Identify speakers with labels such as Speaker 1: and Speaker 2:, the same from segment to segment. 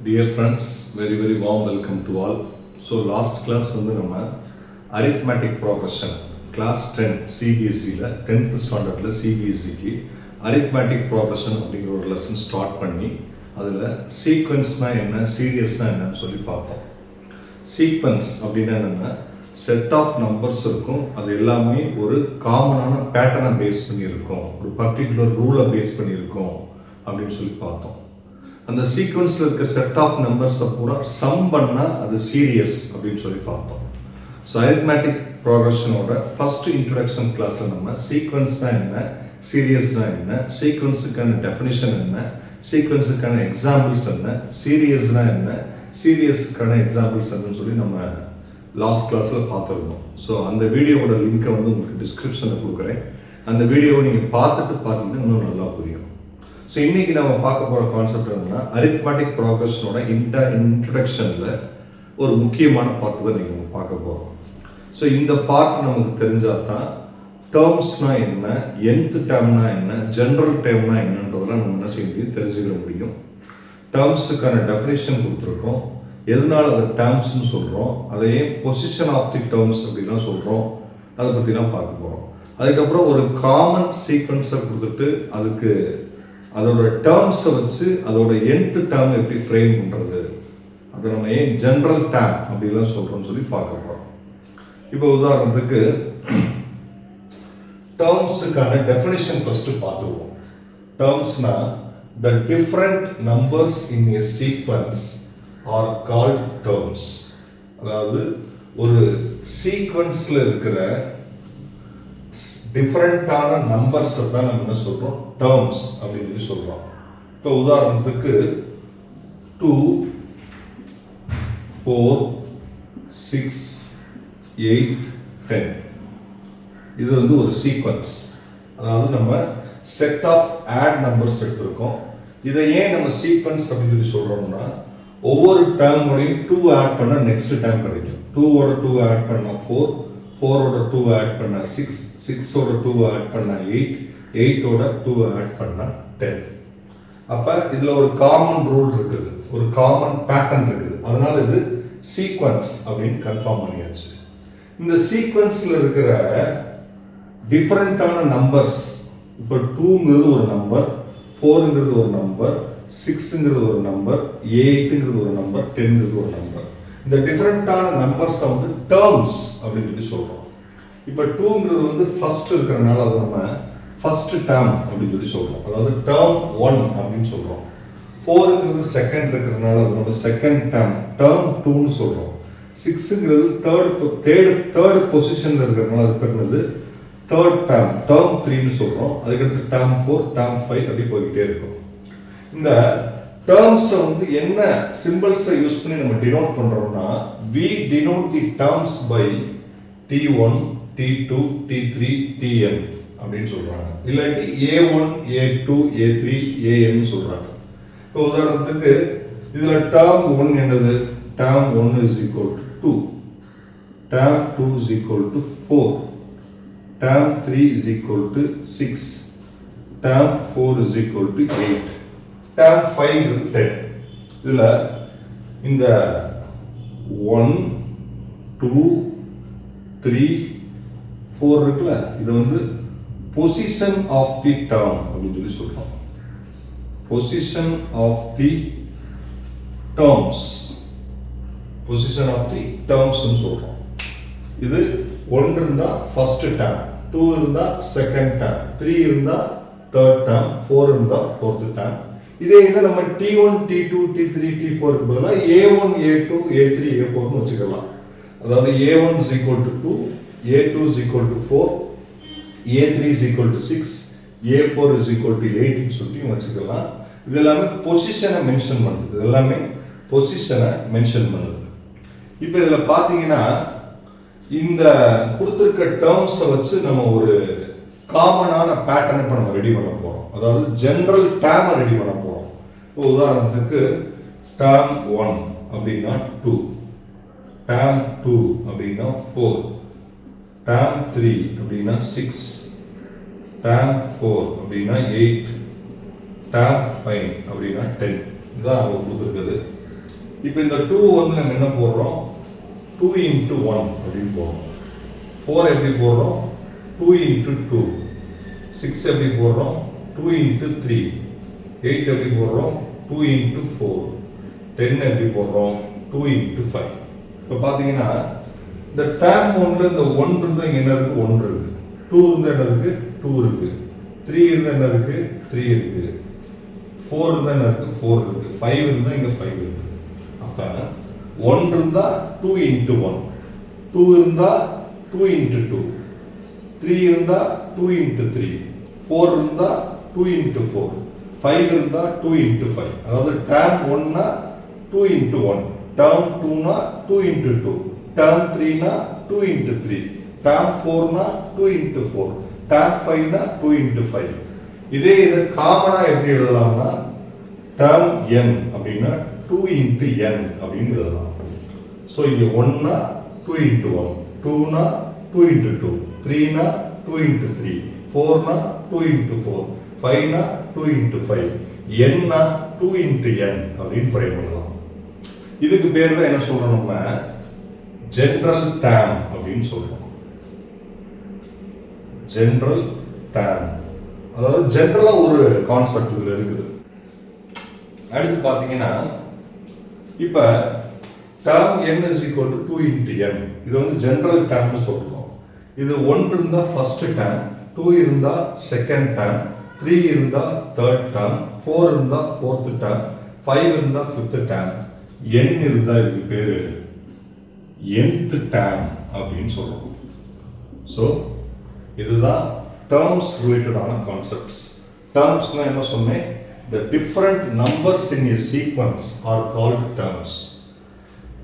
Speaker 1: Dear friends, very warm welcome to all. So last class வந்து நம்ம arithmetic progression class 10 CBSEல 10th standardல CBSEக்கு arithmetic progression அப்படிங்கிற ஒரு lesson start பண்ணி அதில் சீக்வன்ஸ்னா என்ன சீரியஸ்னா என்னன்னு சொல்லி பார்த்தோம். சீக்வன்ஸ் அப்படின்னா என்னென்னா செட் ஆஃப் நம்பர்ஸ் இருக்கும், அது எல்லாமே ஒரு காமனான பேட்டர்னை பேஸ் பண்ணியிருக்கோம், ஒரு பர்டிகுலர் ரூலை பேஸ் பண்ணியிருக்கோம் அப்படின்னு சொல்லி பார்த்தோம். அந்த சீக்வன்ஸில் இருக்க செட் ஆஃப் நம்பர்ஸை பூரா சம் பண்ணால் அது சீரியஸ் அப்படின்னு சொல்லி பார்த்தோம். ஸோ அரித்மேட்டிக் ப்ரோக்ரஷனோட ஃபர்ஸ்ட் இன்ட்ரடக்ஷன் கிளாஸில் நம்ம சீக்வன்ஸ்னால் என்ன, சீரியஸ்னால் என்ன, சீக்வன்ஸுக்கான டெஃபினிஷன் என்ன, சீக்வன்ஸுக்கான எக்ஸாம்பிள்ஸ் என்ன, சீரியஸ்னால் என்ன, சீரியஸுக்கான எக்ஸாம்பிள்ஸ் என்னன்னு சொல்லி நம்ம லாஸ்ட் கிளாஸில் பார்த்துருந்தோம். ஸோ அந்த வீடியோவோட லிங்க்கை வந்து உங்களுக்கு டிஸ்கிரிப்ஷனில் கொடுக்குறேன். அந்த வீடியோவை நீங்கள் பார்த்தீங்கன்னா இன்னும் நல்லா புரியும். ஸோ இன்றைக்கி நம்ம பார்க்க போகிற கான்செப்ட் என்னென்னா அரித்மேட்டிக் ப்ரோக்ரஷனோட இன்ட்ரடக்ஷனில் ஒரு முக்கியமான பார்ட் தான் நீங்கள் பார்க்க போகிறோம். ஸோ இந்த பார்ட் நமக்கு தெரிஞ்சால் தான் டேர்ம்ஸ்னால் என்ன, nth டேர்ம்னா என்ன, ஜென்ரல் டேர்ம்னா என்னன்றதெல்லாம் நம்ம என்ன செய்ய முடியும், தெரிஞ்சுக்க முடியும். டேர்ம்ஸுக்கான டெஃபினேஷன் கொடுத்துருக்கோம், எதனால் அதை டேர்ம்ஸ்னு சொல்கிறோம், அதையே பொசிஷன் ஆஃப் தி டேர்ம்ஸ் அப்படிலாம் சொல்கிறோம், அதை பற்றிலாம் பார்க்க போகிறோம். அதுக்கப்புறம் ஒரு காமன் சீக்வன்ஸை கொடுத்துட்டு அதுக்கு அதோட டேர்ம்ஸை வச்சு அதோட nth டேர்ம் எப்படி ஃப்ரேம் பண்ணுறது, அதை நம்ம ஏன் ஜென்ரல் டேர்ம் அப்படிலாம் சொல்கிறோம்னு சொல்லி பார்க்க போகிறோம். இப்போ உதாரணத்துக்கு டேர்ம்ஸுக்கான டெஃபினிஷன் ஃபஸ்ட்டு பார்த்துருவோம். டேர்ம்ஸ்னா the different numbers in a sequence are called terms. அதாவது ஒரு சீக்வன்ஸில் இருக்கிற டிஃப்ரெண்டான நம்பர்ஸை தான் நம்ம என்ன சொல்கிறோம், டேர்ம்ஸ் அப்படின்னு சொல்லி சொல்கிறோம். இப்போ உதாரணத்துக்கு 2, 4, 6, 8, 10 இது வந்து ஒரு சீக்வன்ஸ். அதாவது நம்ம செட் ஆஃப் ஆட் நம்பர்ஸ் எடுத்திருக்கோம். இதை ஏன் நம்ம சீக்வன்ஸ் அப்படின்னு சொல்லி சொல்கிறோம்னா ஒவ்வொரு டேர்மோடையும் 2 ஆட் பண்ணால் நெக்ஸ்ட் டேர்ம் கிடைக்கும். 2ஓட 2 ஆட் பண்ணால் 4, 4ஓட 2 ஆட் பண்ணால் 6, 6ஓட 2 ஆட் பண்ணால் 8, 8ஓட 2 ஆட் பண்ணால் 10. அப்போ இதில் ஒரு காமன் ரூல் இருக்குது, ஒரு காமன் பேட்டர்ன் இருக்குது, அதனால இது சீக்வன்ஸ் அப்படின்னு கன்ஃபார்ம் பண்ணியாச்சு. இந்த சீக்வன்ஸில் இருக்கிற டிஃப்ரெண்டான நம்பர்ஸ், இப்போ 2ங்கிறது ஒரு நம்பர், 4ங்கிறது ஒரு நம்பர், 6ங்கிறது ஒரு நம்பர், 8ங்கிறது ஒரு நம்பர், 10ங்கிறது ஒரு நம்பர். இந்த டிஃப்ரெண்டான நம்பர்ஸை வந்து டேர்ம்ஸ் அப்படின்னு சொல்லி சொல்கிறோம். இப்போ 2ங்கிறது வந்து ஃபர்ஸ்ட் இருக்கிறனால அதை நம்ம ஃபர்ஸ்ட் டேர்ம் அப்படின்னு சொல்லி சொல்கிறோம், அதாவது டேர்ம் 1 அப்படின்னு சொல்கிறோம். 4ங்கிறது செகண்ட் இருக்கிறதுனால அது நம்ம செகண்ட் டேர்ம், டேர்ம் 2ன்னு சொல்கிறோம். 6ங்கிறது தேர்ட் பொசிஷனில் இருக்கிறதுனால அது பேர் தேர்ட் டேர்ம், டேர்ம் 3ன்னு சொல்கிறோம். அதுக்கடுத்து டேர்ம் 4, டேர்ம் 5 அப்படி போய்கிட்டே இருக்கும். இந்த டேர்ம்ஸை வந்து என்ன சிம்பிள்ஸை யூஸ் பண்ணி நம்ம டினோட் பண்ணுறோம்னா we denote the terms by T1, T2, T3, Tn அப்படின்னு சொல்கிறாங்க. இல்லாட்டி A1, A2, A3, An சொல்கிறாங்க. இப்போ உதாரணத்துக்கு இதில் டேர்ம் 1 என்னது, term 1 is equal to 2, term 2 is equal to 4, term 3 is equal to 6, term 4 is equal to 8, term 5 is 10. இதில் இந்த 1, 2, 3, 4 இருக்குல்ல, இது வந்து பொசிஷன் ஆஃப் தி டேர்ம் அப்படின்னு சொல்லி சொல்கிறோம். Position of the terms, position of the டேர்ம்ஸ்னு சொல்கிறோம். இது 1 இருந்தால் ஃபர்ஸ்ட் டேர்ம், 2 இருந்தால் செகண்ட் டேர்ம், 3 இருந்தால் தேர்ட் டேர்ம், 4 இருந்தால் ஃபோர்த் டேர்ம். இதே இதை நம்ம T1, T2, T3, T4 பதிலாக A1, A2, A3, A4னு வச்சுக்கலாம். அதாவது A1 is equal to 2, A2 is equal to 4, A3 is equal to 6, A4 is equal to 8ன்னு சொல்லி வச்சுக்கலாம். இது எல்லாமே பொசிஷனை மென்ஷன் பண்ணுது, இது எல்லாமே பொசிஷனை மென்ஷன் பண்ணுது. இப்போ இதில் பார்த்தீங்கன்னா இந்த கொடுத்துருக்க டேர்ம்ஸை வச்சு நம்ம ஒரு காமனான பேட்டர்னை இப்போ நம்ம ரெடி பண்ண போகிறோம், அதாவது ஜென்ரல் டேர்மை ரெடி பண்ண போகிறோம். இப்போ உதாரணத்துக்கு டேர்ம் 1 அப்படின்னா 2, டேர்ம் 2 அப்படின்னா 4, டேர்ம் 3 அப்படின்னா 6, டேர்ம் 4 அப்படின்னா 8, டேர்ம் 5 அப்படின்னா 10. இதுதான் அவங்க கொடுத்துருக்குது. இப்போ இந்த 2 வந்து நம்ம என்ன போடுறோம் 2 into 1 அப்படின்னு போடுறோம் 4 எப்படி போடுறோம் 2 into 2 6 எப்படி போடுறோம் 2 into 3 8 எப்படி போடுறோம் 2 into 4 10 எப்படி போடுறோம் 2 into 5 இப்போ பார்த்தீங்கன்னா இந்த டேர்ம் 1ல இந்த 1 இருந்தால் இங்கே என்ன இருக்கு 1 இருக்கு 2 இருந்தால் என்ன இருக்கு 2 இருக்கு 3 இருந்தால் என்ன இருக்கு 3 இருக்கு 4 இருந்தால் என்ன இருக்கு 4 இருக்கு 5 இருந்தால் இங்கே 5 இருக்கு அப்போ 1 இருந்தால் 2 into 1 2 இருந்தால் 2 into 2 3 இருந்தால் 2 into 3 4 இருந்தால் 2 into 4 5 இருந்தால் 2 into 5 அதாவது டேர்ம் 1னா 2 into 1 டேர்ம் 2னா 2 into 2 டேர்ம் 3னா 2 into 3 டேர்ம் 4னா 2 into 4 டேர்ம் 5னா 2 into 5 இதே இதை காமனா எப்படி எழுதலாம்னா டேர்ம் n அப்படின்னா 2 into n அப்படின்னு எழுதலாம் ஸோ இங்கே 1னா 2 into 1 2னா 2 into 2 3னா 2 into 3 4னா 2 into 4 5னா 2 into 5 n-னா 2 into n அப்படின்னு ஃப்ரேம் பண்ணலாம் இதுக்கு பேர் தான் என்ன சொல்றோம் நம்ம ஜெனரல் டேர்ம் அப்படின்னு சொல்றோம் ஜெனரல் டேர்ம் அதாவது ஜெனரலா ஒரு கான்செப்ட் இதுல இருக்குது அடுத்து பாத்தீங்கன்னா இப்ப term n is equal to 2 into n இது வந்து ஜெனரல் டேர்ம்னு சொல்றோம் இது 1 இருந்தா ஃபர்ஸ்ட் டேர்ம் 2 இருந்தா செகண்ட் டேர்ம் 3 இருந்தா தேர்ட் டேர்ம் 4 இருந்தா ஃபோர்த் டேர்ம் 5 இருந்தா ஃபிஃப்த் டேர்ம் n இருந்தா இதுக்கு பேரு nth டேர்ம் அப்படின்னு சொல்றோம் ஸோ இதுதான் terms related ஆன concepts termsனா என்ன சொன்னேன் the different numbers in a sequence are called terms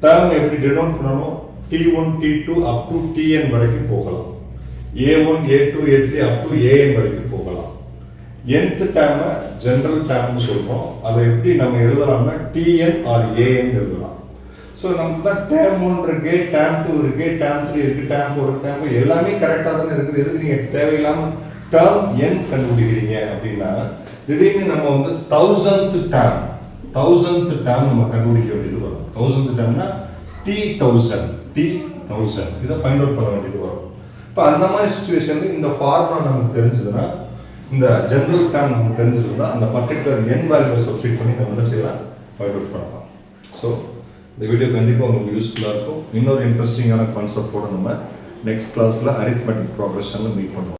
Speaker 1: term எப்படி denote பண்ணணும் t1 t2 up to tn வரைக்கும் போகலாம் a1 a2 a3 up to an வரைக்கும் போகலாம் nth term general term சொல்றோம் அதை எப்படி நம்ம எழுதலாம்னா tn or an எழுதலாம் ஸோ நமக்கு தான் டேம் 1 இருக்கு டேம் 2 இருக்கு டேம் 3 இருக்கு டேம் 4 இருக்கு டேம் 5 எல்லாமே கரெக்டாக தானே இருக்குது எதுக்கு நீங்கள் தேவையில்லாமல் டேர்ம் என் கண்டுபிடிக்கிறீங்க அப்படின்னா திடீர்னு நம்ம வந்து 1000th டேர்ம் நம்ம கண்டுபிடிக்க வேண்டியது வரும் 1000th டேர்ம்னா t1000 இதை ஃபைண்ட் அவுட் பண்ண வேண்டியது வரும் இப்போ அந்த மாதிரி சுச்சுவேஷனில் இந்த ஃபார்முலா நமக்கு தெரிஞ்சதுன்னா இந்த ஜெனரல் டேர்ம் நமக்கு தெரிஞ்சதுன்னா அந்த பர்டிகுலர் என் வேல்யூவை சப்ஸ்டிட் பண்ணி நம்ம என்ன செய்யலாம் ஃபைண்ட் அவுட் பண்ணலாம் ஸோ இந்த வீடியோ கண்டிப்பாக உங்களுக்கு யூஸ்ஃபுல்லாக இருக்கும் இன்னொரு இன்ட்ரெஸ்டிங்கான கான்செப்டோட நம்ம நெக்ஸ்ட் கிளாஸில் அரித்மெட்டிக் ப்ராக்ரெஷனில் மீட் பண்ணுவோம்